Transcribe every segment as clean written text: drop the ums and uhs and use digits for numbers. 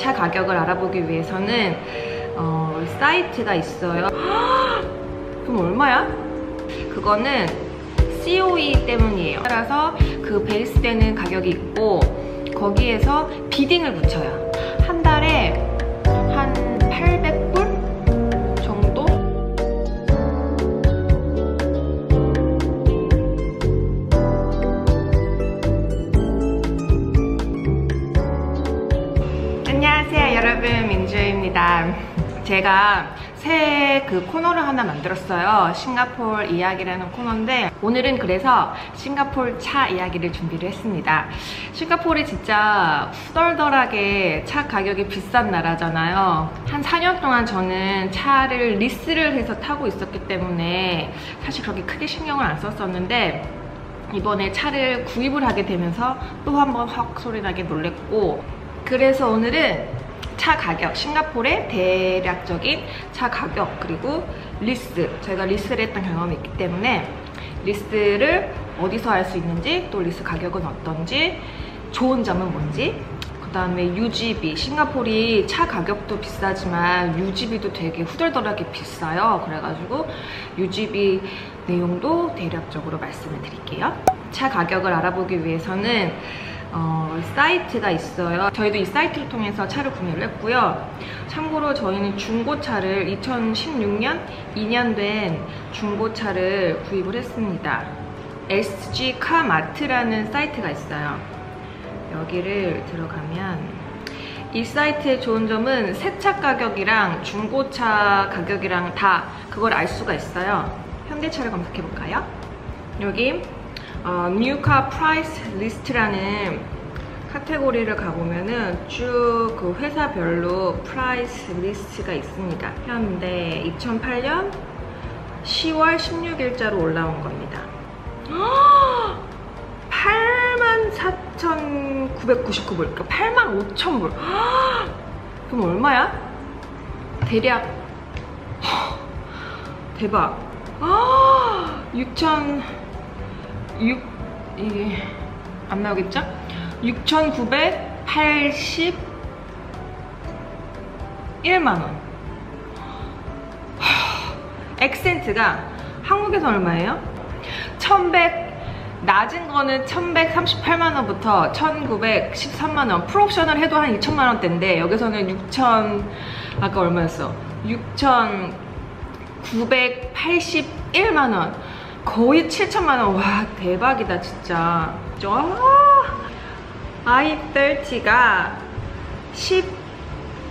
차 가격을 알아보기 위해서는 사이트가 있어요. 그럼 얼마야? 그거는 COE 때문이에요. 따라서 그 베이스되는 가격이 있고 거기에서 비딩을 붙여요. 한 달에 한 800불 정도? 안녕하세요 여러분, 민주입니다. 제가 새 코너를 하나 만들었어요. 싱가포르 이야기라는 코너인데 오늘은 그래서 싱가포르 차 이야기를 준비를 했습니다. 싱가포르이 진짜 후덜덜하게 차 가격이 비싼 나라잖아요. 한 4년 동안 저는 차를 리스를 해서 타고 있었기 때문에 사실 그렇게 크게 신경을 안 썼었는데 이번에 차를 구입을 하게 되면서 또 한번 헉 소리나게 놀랬고, 그래서 오늘은 차 가격, 싱가포르의 대략적인 차 가격, 그리고 리스, 저희가 리스를 했던 경험이 있기 때문에 리스를 어디서 할 수 있는지, 또 리스 가격은 어떤지, 좋은 점은 뭔지, 그 다음에 유지비, 싱가포르이 차 가격도 비싸지만 유지비도 되게 후덜덜하게 비싸요. 그래가지고 유지비 내용도 대략적으로 말씀을 드릴게요. 차 가격을 알아보기 위해서는 사이트가 있어요. 저희도 이 사이트를 통해서 차를 구매를 했고요. 참고로 저희는 중고차를 2016년 2년 된 중고차를 구입을 했습니다. SG 카마트라는 사이트가 있어요. 여기를 들어가면 이 사이트의 좋은 점은 새차 가격이랑 중고차 가격이랑 다 그걸 알 수가 있어요. 현대차를 검색해 볼까요? 여기 New Car Price List라는 카테고리를 가보면은 쭉 그 회사별로 프라이스 리스트가 있습니다. 현대 2008년 10월 16일자로 올라온 겁니다. 84,999불, 그러니까 85,000불. 그럼 얼마야? 대략 대박. 이게 안 나오겠죠? 6,981만원. 액센트가 한국에서 얼마예요? 낮은 거는 1,138만원부터 1,913만원, 풀옵션을 해도 한 2,000만원대인데 여기서는 아까 얼마였어? 6,981만원, 거의 7,000만원. 와, 대박이다 진짜. i30가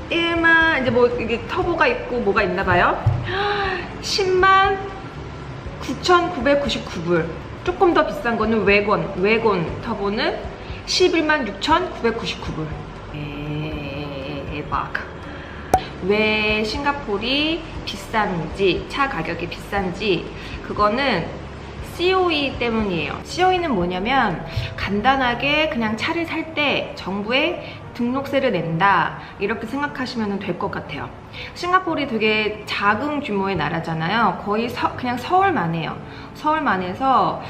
11만, 이제 뭐 이게 터보가 있고 뭐가 있나봐요. 10만 9,999불. 조금 더 비싼 거는 외곤 터보는 11만 6,999불. 대박. 왜 싱가포르이 비싼지, 차 가격이 비싼지, 그거는 COE 때문이에요. COE는 뭐냐면 간단하게 그냥 차를 살 때 정부에 등록세를 낸다, 이렇게 생각하시면 될 것 같아요. 싱가포르이 되게 작은 규모의 나라잖아요. 거의 그냥 서울만 해요. 서울만 해서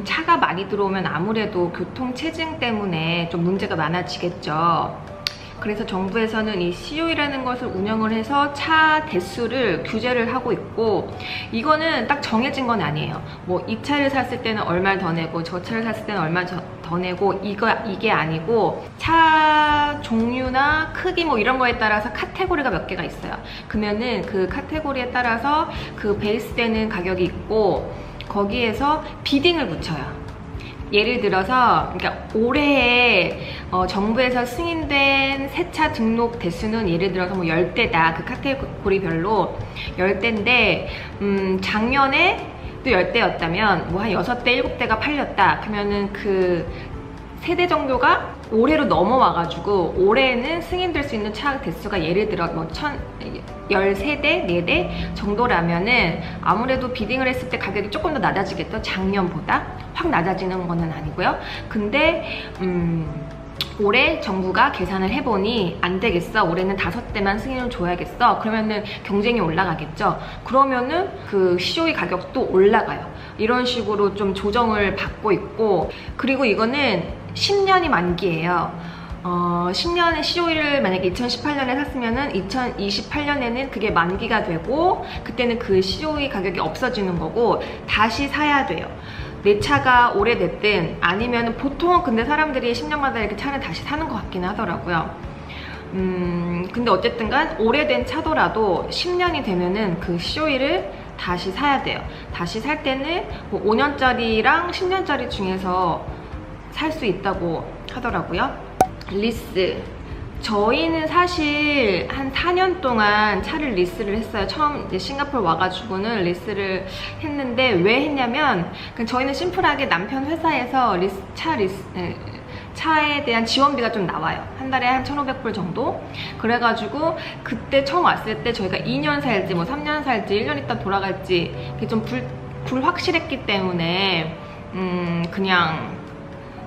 차가 많이 들어오면 아무래도 교통체증 때문에 좀 문제가 많아지겠죠. 그래서 정부에서는 이 COE라는 것을 운영을 해서 차 대수를 규제를 하고 있고, 이거는 딱 정해진 건 아니에요. 뭐 이 차를 샀을 때는 얼마를 더 내고 저 차를 샀을 때는 얼마 더 내고, 이게 아니고 차 종류나 크기 뭐 이런 거에 따라서 카테고리가 몇 개가 있어요. 그러면은 그 카테고리에 따라서 그 베이스되는 가격이 있고 거기에서 비딩을 붙여요. 예를 들어서, 그러니까 올해에 정부에서 승인된 새차 등록 대수는 예를 들어서 뭐 10대다. 그 카테고리별로 10대인데 작년에 또 10대였다면 뭐 한 6대, 7대가 팔렸다. 그러면은 그 세대 정도가 올해로 넘어와가지고 올해는 승인될 수 있는 차 대수가 예를 들어 뭐 13대, 4대 정도라면은 아무래도 비딩을 했을 때 가격이 조금 더 낮아지겠죠? 작년보다 확 낮아지는 거는 아니고요. 근데 올해 정부가 계산을 해보니 안 되겠어, 올해는 5대만 승인을 줘야겠어, 그러면은 경쟁이 올라가겠죠. 그러면은 그 COE 가격도 올라가요. 이런 식으로 좀 조정을 받고 있고, 그리고 이거는 10년이 만기예요. 10년의 COE를 만약에 2018년에 샀으면은 2028년에는 그게 만기가 되고 그때는 그 COE 가격이 없어지는 거고 다시 사야 돼요. 내 차가 오래됐든 아니면 보통은 근데 사람들이 10년마다 이렇게 차를 다시 사는 것 같기는 하더라고요. 근데 어쨌든 간 오래된 차더라도 10년이 되면은 그 COE를 다시 사야 돼요. 다시 살 때는 뭐 5년짜리랑 10년짜리 중에서 살 수 있다고 하더라고요. 리스. 저희는 사실 한 4년 동안 차를 리스를 했어요. 처음 이제 싱가포르 와가지고는 리스를 했는데 왜 했냐면 저희는 심플하게 남편 회사에서 차에 대한 지원비가 좀 나와요. 한 달에 한 1,500불 정도. 그래가지고 그때 처음 왔을 때 저희가 2년 살지 뭐 3년 살지 1년 있다 돌아갈지 그게 좀 불확실했기 때문에 그냥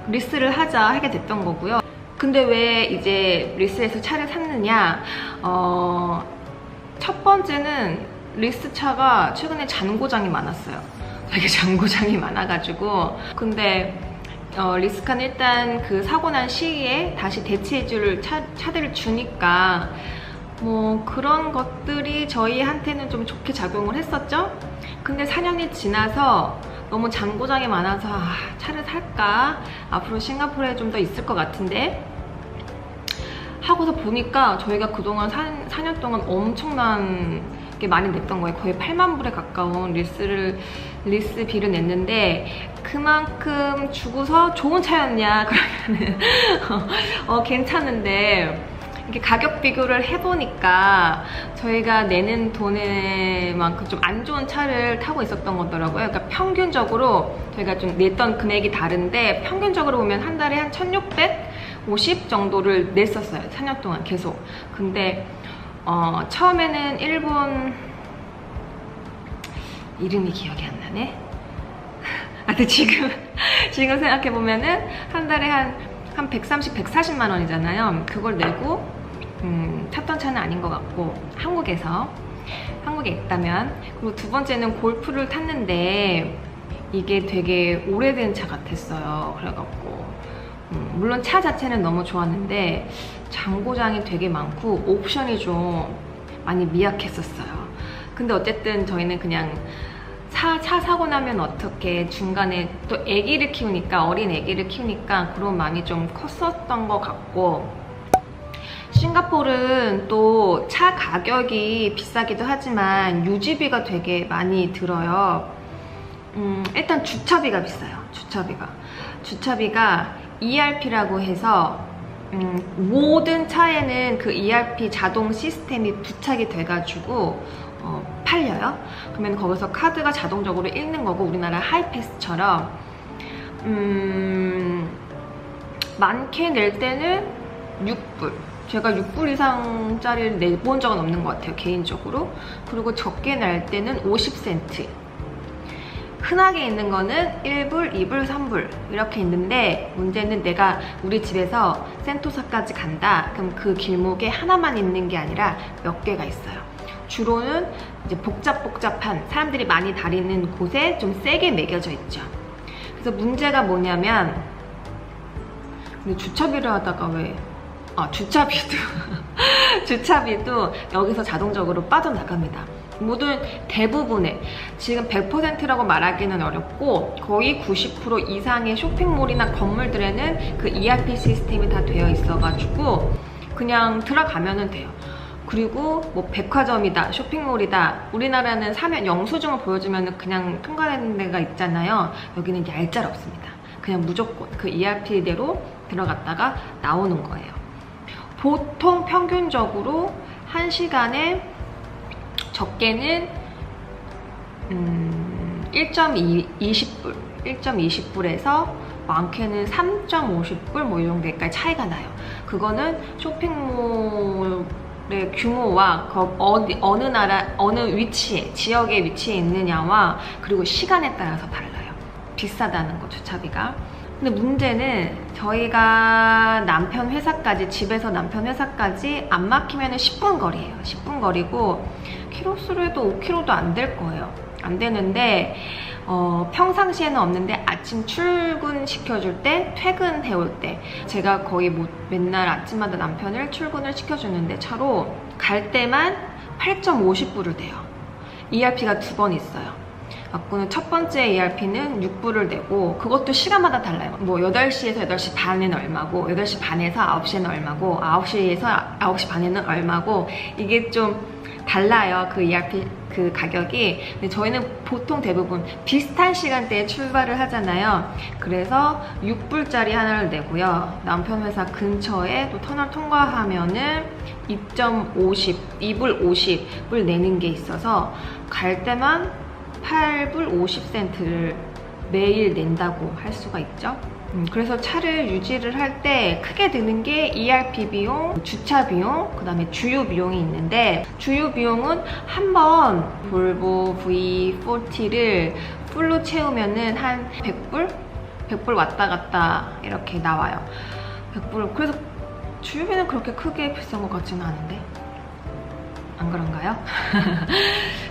리스를 하게 됐던 거고요. 근데 왜 이제 리스에서 차를 샀느냐? 첫 번째는 리스 차가 최근에 잔고장이 많았어요. 되게 잔고장이 많아가지고. 근데 리스카는 일단 그 사고 난 시기에 다시 대체해줄 차들을 주니까 뭐 그런 것들이 저희한테는 좀 좋게 작용을 했었죠. 근데 4년이 지나서 너무 잔고장이 많아서 차를 살까? 앞으로 싱가포르에 좀 더 있을 것 같은데 하고서 보니까 저희가 그동안 4년 동안 엄청난 게 많이 냈던 거예요. 거의 8만 불에 가까운 리스비를 냈는데 그만큼 주고서 좋은 차였냐 그러면은 괜찮은데 이렇게 가격 비교를 해보니까 저희가 내는 돈에만큼 좀 안 좋은 차를 타고 있었던 거더라고요. 그러니까 평균적으로 저희가 좀 냈던 금액이 다른데 평균적으로 보면 한 달에 한 1,650 정도를 냈었어요. 4년 동안 계속. 근데 처음에는 일본 이름이 기억이 안 나네. 근데 지금 생각해보면은 한 달에 한 130, 140만 원이잖아요. 그걸 내고 탔던 차는 아닌 것 같고 한국에 있다면. 그리고 두 번째는 골프를 탔는데 이게 되게 오래된 차 같았어요. 그래갖고 물론 차 자체는 너무 좋았는데 잔고장이 되게 많고 옵션이 좀 많이 미약했었어요. 근데 어쨌든 저희는 그냥 차 사고 나면 어떻게 중간에 또 아기를 키우니까 어린 아기를 키우니까 그런 마음이 좀 컸었던 것 같고 싱가포르는 또 차 가격이 비싸기도 하지만 유지비가 되게 많이 들어요. 일단 주차비가 비싸요. 주차비가 ERP라고 해서 모든 차에는 그 ERP 자동 시스템이 부착이 돼가지고 팔려요. 그러면 거기서 카드가 자동적으로 읽는 거고 우리나라 하이패스처럼 많게 낼 때는 6불. 제가 6불 이상짜리를 내본 적은 없는 것 같아요, 개인적으로. 그리고 적게 낼 때는 50센트. 흔하게 있는 거는 1불, 2불, 3불 이렇게 있는데 문제는 내가 우리 집에서 센토사까지 간다. 그럼 그 길목에 하나만 있는 게 아니라 몇 개가 있어요. 주로는 이제 복잡한 사람들이 많이 다니는 곳에 좀 세게 매겨져 있죠. 그래서 문제가 뭐냐면 근데 주차비를 하다가 주차비도 여기서 자동적으로 빠져나갑니다. 모든 대부분의 지금 100%라고 말하기는 어렵고 거의 90% 이상의 쇼핑몰이나 건물들에는 그 ERP 시스템이 다 되어 있어가지고 그냥 들어가면은 돼요. 그리고 뭐 백화점이다, 쇼핑몰이다, 우리나라는 사면 영수증을 보여주면 그냥 통과되는 데가 있잖아요. 여기는 얄짤없습니다. 그냥 무조건 그 ERP대로 들어갔다가 나오는 거예요. 보통 평균적으로 1시간에 적게는 1.20불에서 많게는 3.50불 뭐 이 정도까지 차이가 나요. 그거는 쇼핑몰의 규모와 어느 나라, 어느 위치에, 지역에 위치해 있느냐와 그리고 시간에 따라서 달라요. 비싸다는 거, 주차비가. 근데 문제는 저희가 남편 회사까지, 집에서 남편 회사까지 안 막히면 10분 거리예요. 10분 거리고 키로수로 해도 5km도 안 될 거예요. 안 되는데 평상시에는 없는데 아침 출근 시켜줄 때, 퇴근해 올 때 제가 거의 맨날 아침마다 남편을 출근을 시켜주는데 차로 갈 때만 8.50불을 내요. ERP가 2번 있어요. 갖고는 첫 번째 ERP는 6불을 내고, 그것도 시간마다 달라요. 뭐 8시에서 8시 반에는 얼마고, 8시 반에서 9시에는 얼마고, 9시에서 9시 반에는 얼마고, 이게 좀 달라요. 그 ERP 그 가격이. 근데 저희는 보통 대부분 비슷한 시간대에 출발을 하잖아요. 그래서 6불짜리 하나를 내고요. 남편 회사 근처에 또 터널 통과하면은 2불 50불 내는 게 있어서 갈 때만 8불 50센트를 매일 낸다고 할 수가 있죠. 그래서 차를 유지를 할 때 크게 드는 게 ERP 비용, 주차 비용, 그 다음에 주유 비용이 있는데, 주유 비용은 한번 볼보 V40를 풀로 채우면은 한 100불? 100불 왔다 갔다 이렇게 나와요. 100불. 그래서 주유비는 그렇게 크게 비싼 것 같지는 않은데, 안 그런가요?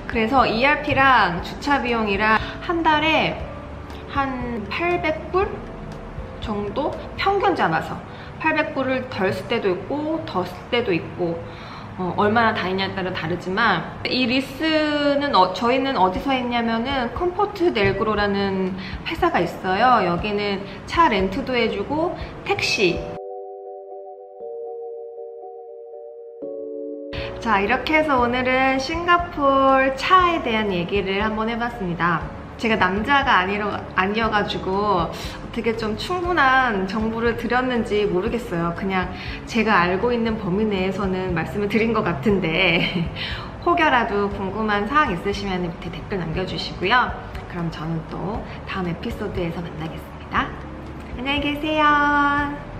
그래서 ERP랑 주차 비용이랑 한 달에 한 800불 정도 평균 잡아서, 800불을 덜 쓸 때도 있고 더 쓸 때도 있고, 얼마나 다니냐에 따라 다르지만, 이 리스는 저희는 어디서 했냐면은 컴포트 넬그로라는 회사가 있어요. 여기는 차 렌트도 해주고 택시. 자, 이렇게 해서 오늘은 싱가포르 차에 대한 얘기를 한번 해봤습니다. 제가 남자가 아니어가지고 어떻게 좀 충분한 정보를 드렸는지 모르겠어요. 그냥 제가 알고 있는 범위 내에서는 말씀을 드린 것 같은데 혹여라도 궁금한 사항 있으시면 밑에 댓글 남겨주시고요. 그럼 저는 또 다음 에피소드에서 만나겠습니다. 안녕히 계세요.